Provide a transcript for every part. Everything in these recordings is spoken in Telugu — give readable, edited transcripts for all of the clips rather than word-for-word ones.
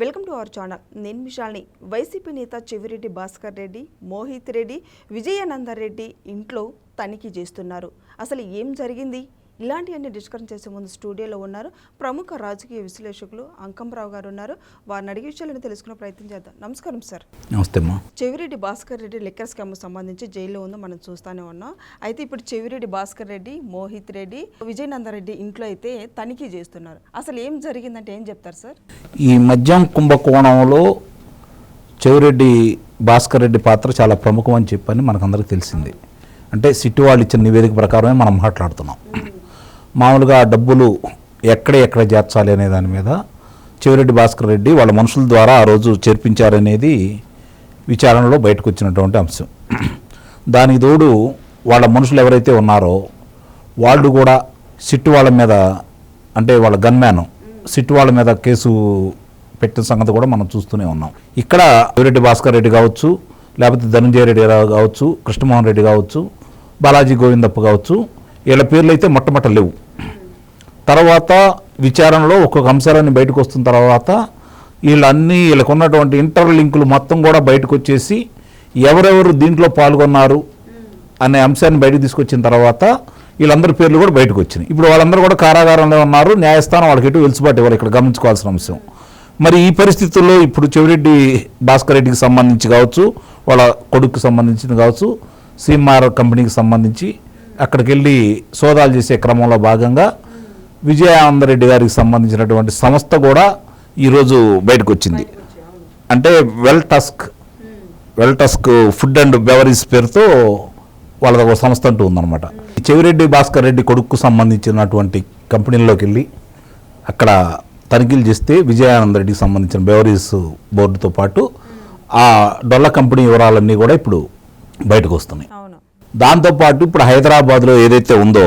Welcome to our channel. నేను విశాల్ని. వైసీపీ నేత చెవిరెడ్డి భాస్కర్ రెడ్డి, మోహిత్ రెడ్డి, విజయానందర్ రెడ్డి ఇంట్లో తనిఖీ చేస్తున్నారు. అసలు ఏం జరిగింది? ఇలాంటివన్నీ డిస్కషన్ చేసే ముందు స్టూడియోలో ఉన్నారు ప్రముఖ రాజకీయ విశ్లేషకులు అంకంరావు గారు ఉన్నారు. వారిని అడిగే విషయాలను తెలుసుకునే ప్రయత్నం చేద్దాం. నమస్కారం సార్. నమస్తే అమ్మా. చెవిరెడ్డి భాస్కర్ రెడ్డి లిక్కర్ స్కామ్ సంబంధించి జైల్లో ఉందో మనం చూస్తూనే ఉన్నాం. అయితే ఇప్పుడు చెవిరెడ్డి భాస్కర్ రెడ్డి, మోహిత్ రెడ్డి, విజయానందర్ రెడ్డి ఇంట్లో అయితే తనిఖీ చేస్తున్నారు. అసలు ఏం జరిగిందంటే ఏం చెప్తారు సార్? ఈ మద్యం కుంభకోణంలో చెవిరెడ్డి భాస్కర్ రెడ్డి పాత్ర చాలా ప్రముఖం అని చెప్పని మనకందరికి తెలిసింది. అంటే సిటీ వాళ్ళు ఇచ్చిన నివేదిక ప్రకారమే మనం మాట్లాడుతున్నాం. మామూలుగా డబ్బులు ఎక్కడ చేర్చాలి అనే దాని మీద చెవిరెడ్డి భాస్కర్ రెడ్డి వాళ్ళ మనుషుల ద్వారా ఆ రోజు చేర్పించారనేది విచారణలో బయటకు వచ్చినటువంటి అంశం. దానికి తోడు వాళ్ళ మనుషులు ఎవరైతే ఉన్నారో వాళ్ళు కూడా సిట్టు వాళ్ళ మీద, అంటే వాళ్ళ గన్మ్యాన్ సిట్టు వాళ్ళ మీద కేసు పెట్టిన సంగతి కూడా మనం చూస్తూనే ఉన్నాం. ఇక్కడ చెవిరెడ్డి భాస్కర్ రెడ్డి కావచ్చు, లేకపోతే ధనంజయ రెడ్డి కావచ్చు, కృష్ణమోహన్ రెడ్డి కావచ్చు, బాలాజీ గోవిందప్ప కావచ్చు, వీళ్ళ పేర్లు అయితే మొట్టమొదట లేవు. తర్వాత విచారణలో ఒక్కొక్క అంశాలన్నీ బయటకు వస్తున్న తర్వాత వీళ్ళకు ఉన్నటువంటి ఇంటర్ లింకులు మొత్తం కూడా బయటకు వచ్చేసి ఎవరెవరు దీంట్లో పాల్గొన్నారు అనే అంశాన్ని బయటకు తీసుకొచ్చిన తర్వాత వీళ్ళందరి పేర్లు కూడా బయటకు వచ్చినాయి. ఇప్పుడు వాళ్ళందరూ కూడా కారాగారంలో ఉన్నారు. న్యాయస్థానం వాళ్ళకి ఎటు వెలుసుబాటు ఇవ్వాలి, ఇక్కడ గమనించుకోవాల్సిన అంశం. మరి ఈ పరిస్థితుల్లో ఇప్పుడు చెవిరెడ్డి భాస్కర్ రెడ్డికి సంబంధించి కావచ్చు, వాళ్ళ కొడుకుకి సంబంధించి కావచ్చు, సిఎంఆర్ కంపెనీకి సంబంధించి అక్కడికి వెళ్ళి సోదాలు చేసే క్రమంలో భాగంగా విజయానంద రెడ్డి గారికి సంబంధించినటువంటి సంస్థ కూడా ఈరోజు బయటకు వచ్చింది. అంటే వెల్ టస్క్ ఫుడ్ అండ్ బెవరీస్ పేరుతో వాళ్ళది ఒక సంస్థ అంటూ ఉందన్నమాట. చెవిరెడ్డి భాస్కర్ రెడ్డి కొడుకు సంబంధించినటువంటి కంపెనీల్లోకి వెళ్ళి అక్కడ తనిఖీలు చేస్తే విజయానంద రెడ్డికి సంబంధించిన బెవరీస్ బోర్డుతో పాటు ఆ డొల్ల కంపెనీ వివరాలన్నీ కూడా ఇప్పుడు బయటకు వస్తున్నాయి. దాంతోపాటు ఇప్పుడు హైదరాబాద్లో ఏదైతే ఉందో,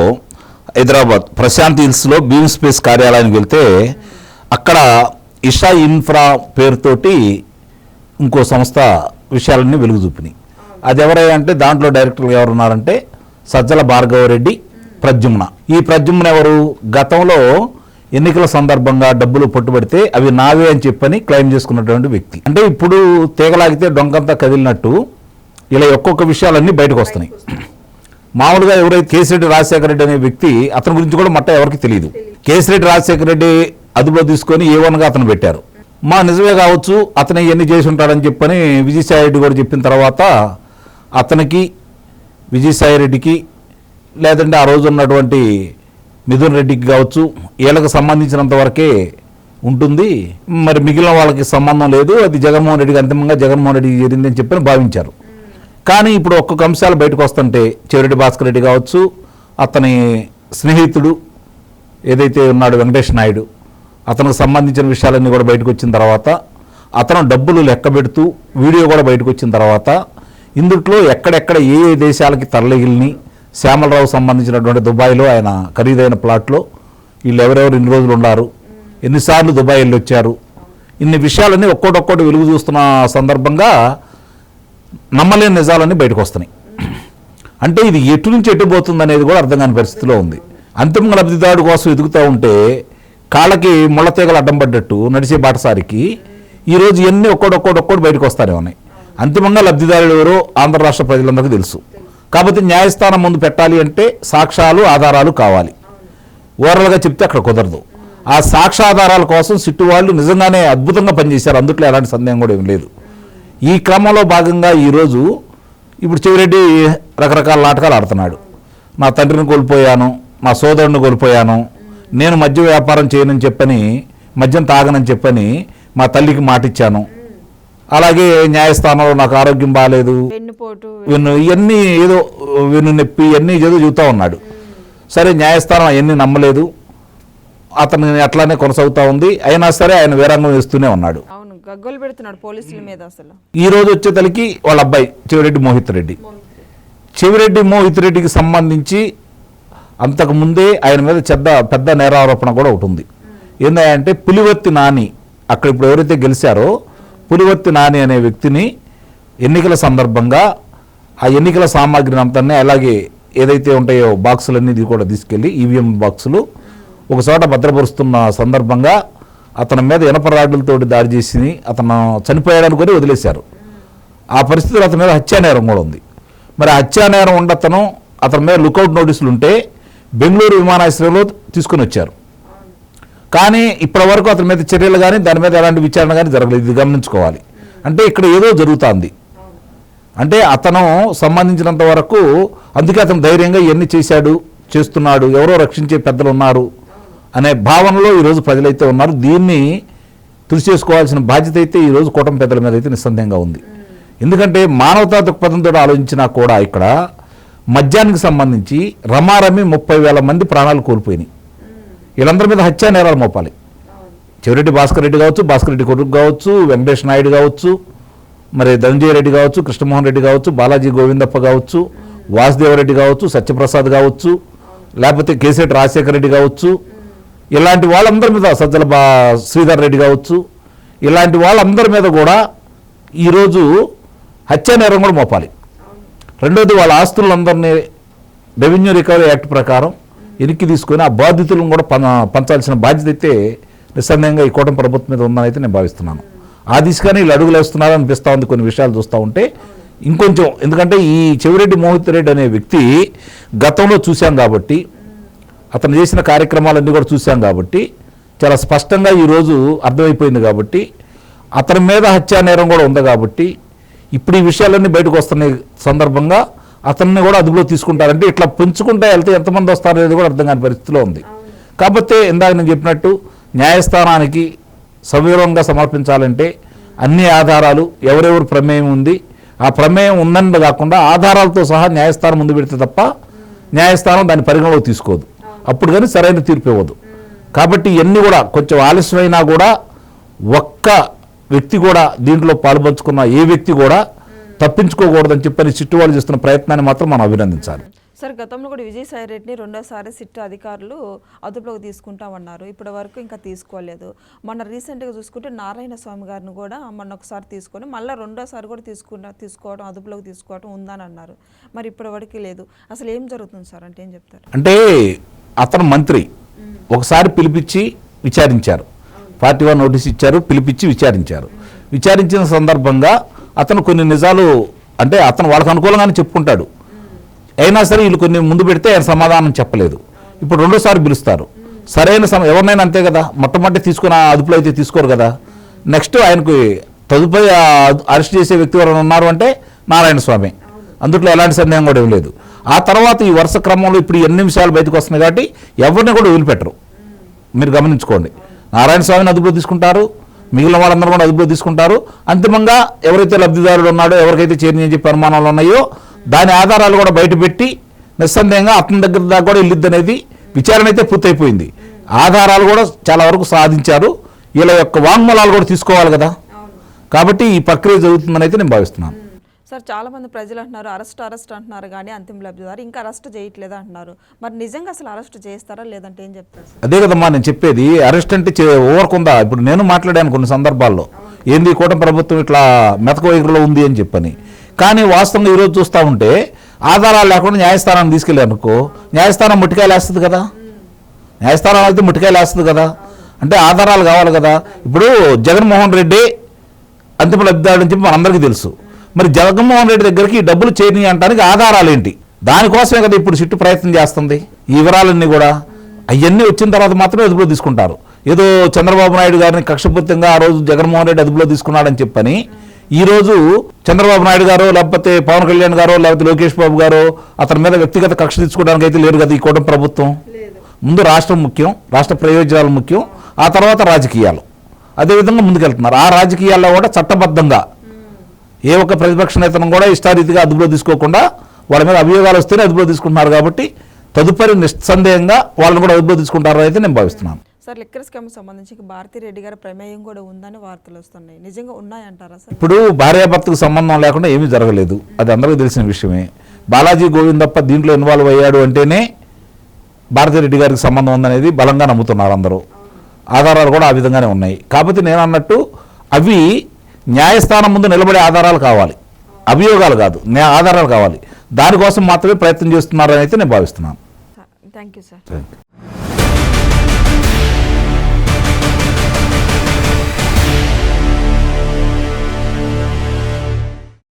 హైదరాబాద్ ప్రశాంత్ హిల్స్లో బీమ్ స్పేస్ కార్యాలయానికి వెళ్తే అక్కడ ఇషా ఇన్ఫ్రా పేరుతోటి ఇంకో సంస్థ విషయాలన్నీ వెలుగు చూపినాయి. అది ఎవరంటే దాంట్లో డైరెక్టర్లు ఎవరున్నారంటే సజ్జల భార్గవరెడ్డి, ప్రద్యుమ్న. ఈ ప్రద్యుమ్న ఎవరు? గతంలో ఎన్నికల సందర్భంగా డబ్బులు పట్టుబడితే అవి నావే అని చెప్పని క్లెయిమ్ చేసుకున్నటువంటి వ్యక్తి. అంటే ఇప్పుడు తీగలాగితే డొంకంతా కదిలినట్టు ఇలా ఒక్కొక్క విషయాలన్నీ బయటకు వస్తున్నాయి. మామూలుగా ఎవరైతే కేసిరెడ్డి రాజశేఖర రెడ్డి అనే వ్యక్తి, అతని గురించి కూడా మొట్ట ఎవరికి తెలియదు. కేసిరెడ్డి రాజశేఖర రెడ్డి అదుపులో తీసుకొని ఏవన్గా అతను పెట్టారు. మా నిజమే కావచ్చు, అతను ఇవన్నీ చేసి ఉంటాడని చెప్పని విజయసాయి రెడ్డి కూడా చెప్పిన తర్వాత అతనికి, విజయసాయి రెడ్డికి, లేదంటే ఆ రోజు ఉన్నటువంటి మిథున్ రెడ్డికి కావచ్చు, వీళ్ళకి సంబంధించినంత వరకే ఉంటుంది. మరి మిగిలిన వాళ్ళకి సంబంధం లేదు, అది జగన్మోహన్ రెడ్డికి అంతిమంగా జగన్మోహన్ రెడ్డికి జరిగిందని చెప్పని భావించారు. కానీ ఇప్పుడు ఒక్కొక్క అంశాలు బయటకు వస్తుంటే చెవిరెడ్డి భాస్కర్ రెడ్డి కావచ్చు, అతని స్నేహితుడు ఏదైతే ఉన్నాడు వెంకటేష్ నాయుడు, అతనికి సంబంధించిన విషయాలన్నీ కూడా బయటకు వచ్చిన తర్వాత, అతను డబ్బులు లెక్క పెడుతూ వీడియో కూడా బయటకు వచ్చిన తర్వాత, ఇందుట్లో ఎక్కడెక్కడ ఏ ఏ దేశాలకి తరలిగిలిని, శ్యామలరావు సంబంధించినటువంటి దుబాయ్లో ఆయన ఖరీదైన ప్లాట్లో వీళ్ళు ఎవరెవరు ఇన్ని రోజులు ఉన్నారు, ఎన్నిసార్లు దుబాయ్ వెళ్ళి వచ్చారు, ఇన్ని విషయాలన్నీ ఒక్కోటొక్కోటి వెలుగు చూస్తున్న సందర్భంగా నమ్మలేని నిజాలన్నీ బయటకు వస్తున్నాయి. అంటే ఇది ఎటు నుంచి ఎట్టుపోతుంది అనేది కూడా అర్థం కాని పరిస్థితిలో ఉంది. అంతిమ లబ్ధిదారుడు కోసం ఎదుగుతూ ఉంటే కాళ్ళకి ముళ్ళతీగలు అడ్డం పడ్డట్టు నడిచే బాటసారికి ఈరోజు ఇవన్నీ ఒక్కోటి బయటకు వస్తానే ఉన్నాయి. అంతిమంగా లబ్ధిదారులు ఎవరో ఆంధ్ర రాష్ట్ర ప్రజలందరికీ తెలుసు. కాబట్టి న్యాయస్థానం ముందు పెట్టాలి అంటే సాక్ష్యాలు, ఆధారాలు కావాలి. ఓవరాల్గా చెప్తే అక్కడ కుదరదు. ఆ సాక్ష్యాధారాల కోసం సిట్టు వాళ్ళు నిజంగానే అద్భుతంగా పనిచేశారు, అందుట్లో ఎలాంటి సందేహం కూడా ఏం లేదు. ఈ క్రమంలో భాగంగా ఈరోజు ఇప్పుడు చెవిరెడ్డి రకరకాల నాటకాలు ఆడుతున్నాడు. నా తండ్రిని కోల్పోయాను, నా సోదరుని కోల్పోయాను, నేను మద్య వ్యాపారం చేయనని చెప్పని, మద్యం తాగనని చెప్పని మా తల్లికి మాటిచ్చాను, అలాగే న్యాయస్థానంలో నాకు ఆరోగ్యం బాగాలేదు, ఇవన్నీ ఏదో వెన్ను నొప్పి ఇవన్నీ ఏదో చెబుతూ ఉన్నాడు. సరే, న్యాయస్థానం అవన్నీ నమ్మలేదు, అతను అట్లానే కొనసాగుతూ ఉంది. అయినా సరే ఆయన వీరంగం వేస్తూనే ఉన్నాడు. గగ్గోలు పెడుతున్నాడు పోలీసుల మీద. అసలు ఈ రోజు వచ్చేతలకి వాళ్ళ అబ్బాయి చెవిరెడ్డి మోహిత్ రెడ్డి, చెవిరెడ్డి మోహిత్ రెడ్డికి సంబంధించి అంతకుముందే ఆయన మీద పెద్ద నేరారోపణ కూడా ఒకటి ఉంది. ఏంటంటే పులివర్తి నాని, అక్కడ ఇప్పుడు ఎవరైతే గెలిచారో పులివర్తి నాని అనే వ్యక్తిని ఎన్నికల సందర్భంగా ఆ ఎన్నికల సామాగ్రిని అంతా, అలాగే ఏదైతే ఉంటాయో బాక్సులన్నీ కూడా తీసుకెళ్ళి ఈవీఎం బాక్సులు ఒక చోట భద్రపరుస్తున్న సందర్భంగా అతని మీద ఇనప రాడ్లతో దాడి చేసి అతను చనిపోయాడనుకొని వదిలేశారు. ఆ పరిస్థితిలో అతని మీద హత్యానేరం కూడా ఉంది. మరి హత్యానేరం ఉండతను అతని మీద లుకౌట్ నోటీసులు ఉంటే బెంగళూరు విమానాశ్రయంలో తీసుకుని వచ్చారు. కానీ ఇప్పటి వరకు అతని మీద చర్యలు కానీ దాని మీద ఎలాంటి విచారణ కానీ జరగలేదు. ఇది గమనించుకోవాలి. అంటే ఇక్కడ ఏదో జరుగుతుంది. అంటే అతను సంబంధించినంత వరకు అందుకే అతను ధైర్యంగా ఇవన్నీ చేస్తున్నాడు, ఎవరో రక్షించే పెద్దలు ఉన్నారు అనే భావనలో ఈరోజు ప్రజలైతే ఉన్నారు. దీన్ని తుడిచేసుకోవాల్సిన బాధ్యత అయితే ఈరోజు కూటమి పెద్దల మీద అయితే నిస్సందేహంగా ఉంది. ఎందుకంటే మానవతా దృక్పథంతో ఆలోచించినా కూడా ఇక్కడ మద్యానికి సంబంధించి రమారమి 30,000 మంది ప్రాణాలు కోల్పోయినాయి. వీళ్ళందరి మీద హత్యా నేరాలు మోపాలి. చెవిరెడ్డి భాస్కర్ రెడ్డి కావచ్చు, భాస్కర్ రెడ్డి కొడుకు కావచ్చు, వెంకటేష్ నాయుడు కావచ్చు, మరి ధనంజయ రెడ్డి కావచ్చు, కృష్ణమోహన్ రెడ్డి కావచ్చు, బాలాజీ గోవిందప్ప కావచ్చు, వాసుదేవరెడ్డి కావచ్చు, సత్యప్రసాద్ కావచ్చు, లేకపోతే కేసీఆర్ రాజశేఖర రెడ్డి కావచ్చు, ఇలాంటి వాళ్ళందరి మీద సజ్జల శ్రీధర్ రెడ్డి కావచ్చు, ఇలాంటి వాళ్ళందరి మీద కూడా ఈరోజు హత్యా నేరం కూడా మోపాలి. రెండోది వాళ్ళ ఆస్తులందరినీ రెవెన్యూ రికవరీ యాక్ట్ ప్రకారం వెనక్కి తీసుకొని ఆ బాధితులను కూడా పంచాల్సిన బాధ్యత అయితే నిస్సందేహంగా ఈ కూటమి ప్రభుత్వం మీద ఉందని అయితే నేను భావిస్తున్నాను. ఆ దిశగానే వీళ్ళు అడుగులు వేస్తున్నారని అనిపిస్తూ ఉంది కొన్ని విషయాలు చూస్తూ ఉంటే. ఇంకొంచెం ఎందుకంటే ఈ చెవిరెడ్డి మోహిత్ రెడ్డి అనే వ్యక్తి గతంలో చూశాం కాబట్టి, అతను చేసిన కార్యక్రమాలన్నీ కూడా చూశాం కాబట్టి చాలా స్పష్టంగా ఈరోజు అర్థమైపోయింది కాబట్టి, అతని మీద హత్యా నేరం కూడా ఉంది కాబట్టి ఇప్పుడు ఈ విషయాలన్నీ బయటకు వస్తున్న సందర్భంగా అతన్ని కూడా అదుపులో తీసుకుంటారంటే ఇట్లా పెంచుకుంటా వెళ్తే ఎంతమంది వస్తారో అనేది కూడా అర్థం కాని పరిస్థితిలో ఉంది. కాకపోతే ఇందాక నేను చెప్పినట్టు న్యాయస్థానానికి సవివరంగా సమర్పించాలంటే అన్ని ఆధారాలు ఎవరెవరు ప్రమేయం ఉంది, ఆ ప్రమేయం ఉందని కాకుండా ఆధారాలతో సహా న్యాయస్థానం ముందు పెడితే తప్ప న్యాయస్థానం దాన్ని పరిగణలోకి తీసుకోదు. అప్పుడు కానీ సరైన తీర్పు ఇవ్వదు. కాబట్టి ఇవన్నీ కూడా కొంచెం ఆలస్యమైనా కూడా ఒక్క వ్యక్తి కూడా దీంట్లో పాల్పంచుకున్న ఏ వ్యక్తి కూడా తప్పించుకోకూడదని చెప్పని సిట్టు వాళ్ళు చేస్తున్న ప్రయత్నాన్ని మాత్రం మనం అభినందించాలి. సార్, గతంలో కూడా విజయసాయి రెడ్డిని రెండోసారి సిట్ అధికారులు అదుపులోకి తీసుకుంటామన్నారు. ఇప్పటి వరకు ఇంకా తీసుకోలేదు. మొన్న రీసెంట్గా చూసుకుంటే నారాయణ స్వామి గారిని కూడా మొన్న ఒకసారి తీసుకొని మళ్ళీ రెండోసారి కూడా తీసుకోవడం అదుపులోకి తీసుకోవడం ఉందని అన్నారు. మరి ఇప్పటి వరకు లేదు. అసలు ఏం జరుగుతుంది సార్ అంటే ఏం చెప్తారు? అంటే అతను మంత్రి ఒకసారి పిలిపించి విచారించారు, పార్టీ వారు నోటీస్ ఇచ్చారు, పిలిపించి విచారించారు. విచారించిన సందర్భంగా అతను కొన్ని నిజాలు అంటే అతను వాళ్ళకు అనుకూలంగానే చెప్పుకుంటాడు. అయినా సరే వీళ్ళు కొన్ని ముందు పెడితే ఆయన సమాధానం చెప్పలేదు. ఇప్పుడు రెండోసారి పిలుస్తారు. సరైన ఎవరినైనా అంతే కదా, మొట్టమొదటి తీసుకున్న అదుపులో అయితే తీసుకోరు కదా. నెక్స్ట్ ఆయనకు తదుపరి అరెస్ట్ చేసే వ్యక్తి ఎవరైనా ఉన్నారు అంటే నారాయణ స్వామి, అందులో ఎలాంటి సందేహం కూడా ఏం లేదు. ఆ తర్వాత ఈ వరుస క్రమంలో ఇప్పుడు ఎన్ని నిమిషాలు బయటకు వస్తున్నాయి కాబట్టి ఎవరిని కూడా వదిలిపెట్టరు. మీరు గమనించుకోండి, నారాయణ స్వామిని అదుపులో తీసుకుంటారు, మిగిలిన వాళ్ళందరూ కూడా అదుపులో తీసుకుంటారు. అంతిమంగా ఎవరైతే లబ్ధిదారుడు ఉన్నాడో, ఎవరికైతే చేరిని అని చెప్పి అనుమానాలు ఉన్నాయో దాని ఆధారాలు కూడా బయటపెట్టి నిస్సందేహంగా అతని దగ్గర దాకా కూడా వెళ్ళిద్ది అనేది విచారణ అయితే పూర్తయిపోయింది. ఆధారాలు కూడా చాలా వరకు సాధించారు. వీళ్ళ యొక్క వాంగ్మూలాలు కూడా తీసుకోవాలి కదా. కాబట్టి ఈ ప్రక్రియ జరుగుతుందని అయితే నేను భావిస్తున్నాను. సార్, చాలా మంది ప్రజలు అంటున్నారు అరెస్ట్ అంటున్నారు కానీ అంతిమ లబ్ధిదారు ఇంకా అరెస్ట్ చేయట్లేదు అంటున్నారు. మరి నిజంగా అసలు అరెస్ట్ చేస్తారా లేదంటే ఏం చెప్తారు? అదే కదమ్మా నేను చెప్పేది. అరెస్ట్ అంటే ఓవర్కుందా. ఇప్పుడు నేను మాట్లాడాను కొన్ని సందర్భాల్లో, ఏంది కూటమి ప్రభుత్వం ఇట్లా మెతక వైఖరిలో ఉంది అని చెప్పని. కానీ వాస్తవంగా ఈరోజు చూస్తూ ఉంటే ఆధారాలు లేకుండా న్యాయస్థానాన్ని తీసుకెళ్ళానుకో, న్యాయస్థానం ముట్టికాయలు వేస్తుంది కదా. న్యాయస్థానం అయితే ముట్టికాయలు వేస్తుంది కదా. అంటే ఆధారాలు కావాలి కదా. ఇప్పుడు జగన్మోహన్ రెడ్డి అంతిమ లబ్ధిదారుడు అని చెప్పి మనందరికీ తెలుసు. మరి జగన్మోహన్ రెడ్డి దగ్గరికి డబ్బులు చేరిని అంటానికి ఆధారాలు ఏంటి? దానికోసమే కదా ఇప్పుడు సిట్టు ప్రయత్నం చేస్తుంది. ఈ వివరాలన్నీ కూడా అవన్నీ వచ్చిన తర్వాత మాత్రమే అదుపులో తీసుకుంటారు. ఏదో చంద్రబాబు నాయుడు గారిని కక్షపూరితంగా ఆ రోజు జగన్మోహన్ రెడ్డి అదుపులో తీసుకున్నాడని చెప్పని ఈరోజు చంద్రబాబు నాయుడు గారు లేకపోతే పవన్ కళ్యాణ్ గారు లేకపోతే లోకేష్ బాబు గారు అతని మీద వ్యక్తిగత కక్ష తీసుకోవడానికి అయితే లేరు కదా ఈ కూటమి ప్రభుత్వం. ముందు రాష్ట్రం ముఖ్యం, రాష్ట్ర ప్రయోజనాలు ముఖ్యం, ఆ తర్వాత రాజకీయాలు. అదేవిధంగా ముందుకెళ్తున్నారు. ఆ రాజకీయాల్లో కూడా చట్టబద్ధంగా ఏ ఒక్క ప్రతిపక్ష నేతను కూడా ఇష్టారీతిగా అదుపులో తీసుకోకుండా వాళ్ళ మీద అభియోగాలు వస్తేనే అదుపులో తీసుకుంటున్నారు. కాబట్టి తదుపరి నిస్సందేహంగా వాళ్ళని కూడా అదుపులో తీసుకుంటారని అయితే నేను భావిస్తున్నాను. సార్, లిక్కర్ స్కామ్ సంబంధించి భారతీ రెడ్డి గారి ప్రమేయం కూడా ఉందని వార్తలు వస్తున్నాయి. నిజంగా ఉన్నాయంటారా సార్? ఇప్పుడు భార్యాభర్తకు సంబంధం లేకుండా ఏమీ జరగలేదు, అది అందరికీ తెలిసిన విషయమే. బాలాజీ గోవిందప్ప దీంట్లో ఇన్వాల్వ్ అయ్యాడు అంటేనే భారతీ రెడ్డి గారికి సంబంధం ఉందనేది బలంగా నమ్ముతున్నారు అందరూ. ఆధారాలు కూడా ఆ విధంగానే ఉన్నాయి. కాకపోతే నేను అన్నట్టు అవి న్యాయస్థానం ముందు నిలబడే ఆధారాలు కావాలి, అభియోగాలు కాదు, ఆధారాలు కావాలి. దానికోసం మాత్రమే ప్రయత్నం చేస్తున్నారని అయితే నేను భావిస్తున్నాను. Thank you sir. Thank you.